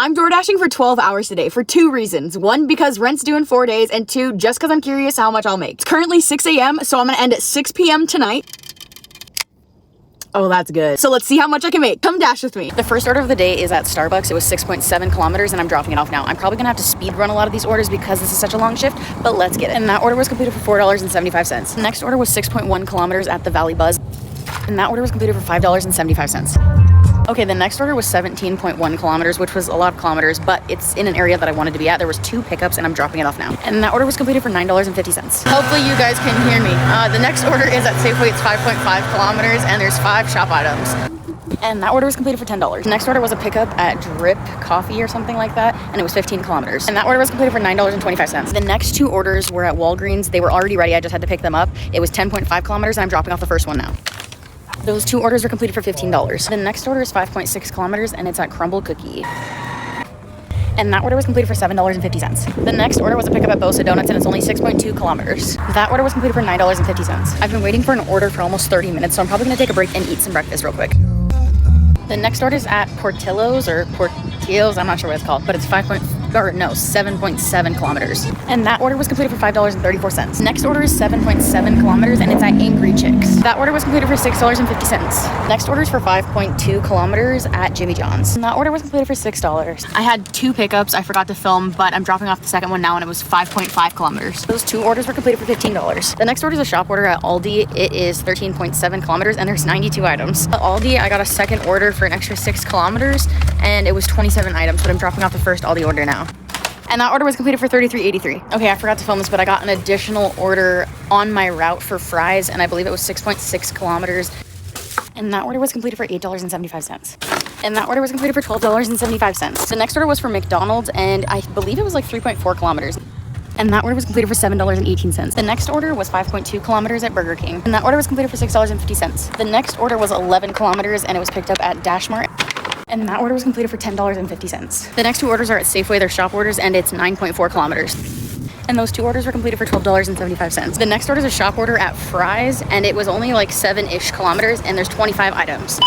I'm door dashing for 12 hours today for 2 reasons. 1, because rent's due in 4 days, and 2, just because I'm curious how much I'll make. It's currently 6 a.m, so I'm gonna end at 6 p.m. tonight. Oh, that's good. So let's see how much I can make. Come dash with me. The first order of the day is at Starbucks. It was 6.7 kilometers and I'm dropping it off now. I'm probably gonna have to speed run a lot of these orders because this is such a long shift, but let's get it. And that order was completed for $4.75. The next order was 6.1 kilometers at the Valley Buzz. And that order was completed for $5.75. Okay, the next order was 17.1 kilometers, which was a lot of kilometers, but it's in an area that I wanted to be at. There was 2 pickups and I'm dropping it off now. And that order was completed for $9.50. Hopefully you guys can hear me. The next order is at Safeway. It's 5.5 kilometers and there's 5 shop items. And that order was completed for $10. The next order was a pickup at Drip Coffee or something like that, and it was 15 kilometers. And that order was completed for $9.25. The next 2 orders were at Walgreens. They were already ready. I just had to pick them up. It was 10.5 kilometers and I'm dropping off the first one now. Those 2 orders are completed for $15. The next order is 5.6 kilometers and it's at Crumble Cookie. And that order was completed for $7.50. The next order was a pickup at Bosa Donuts and it's only 6.2 kilometers. That order was completed for $9.50. I've been waiting for an order for almost 30 minutes, so I'm probably gonna take a break and eat some breakfast real quick. The next order is at Portillo's or Portillo's, I'm not sure what it's called, but it's 7.7 kilometers. And that order was completed for $5.34. Next order is 7.7 kilometers and it's at Angry Chicks. That order was completed for $6.50. Next order is for 5.2 kilometers at Jimmy John's. And that order was completed for $6. I had 2 pickups I forgot to film, but I'm dropping off the second one now and it was 5.5 kilometers. Those 2 orders were completed for $15. The next order is a shop order at Aldi. It is 13.7 kilometers and there's 92 items. At Aldi, I got a second order for an extra 6 kilometers and it was 27 items, but I'm dropping off the first Aldi order now. And that order was completed for $33.83. Okay, I forgot to film this, but I got an additional order on my route for fries, and I believe it was 6.6 kilometers. And that order was completed for $8.75. And that order was completed for $12.75. The next order was for McDonald's, and I believe it was like 3.4 kilometers. And that order was completed for $7.18. The next order was 5.2 kilometers at Burger King. And that order was completed for $6.50. The next order was 11 kilometers, and it was picked up at Dash Mart. And that order was completed for $10.50. The next 2 orders are at Safeway. They're shop orders and it's 9.4 kilometers. And those 2 orders were completed for $12.75. The next order is a shop order at Fry's and it was only like 7-ish kilometers and there's 25 items.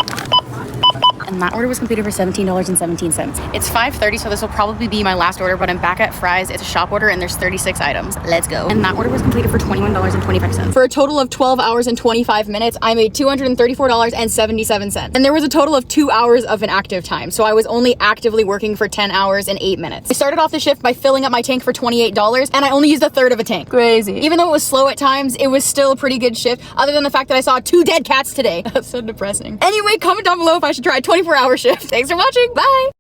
And that order was completed for $17.17. It's 5:30, so this will probably be my last order, but I'm back at Fry's. It's a shop order and there's 36 items. Let's go. And that order was completed for $21.25. For a total of 12 hours and 25 minutes, I made $234.77. And there was a total of 2 hours of an active time. So I was only actively working for 10 hours and 8 minutes. I started off the shift by filling up my tank for $28 and I only used 1/3 of a tank. Crazy. Even though it was slow at times, it was still a pretty good shift, other than the fact that I saw 2 dead cats today. That's so depressing. Anyway, comment down below if I should try a 24-hour shift. Thanks for watching. Bye.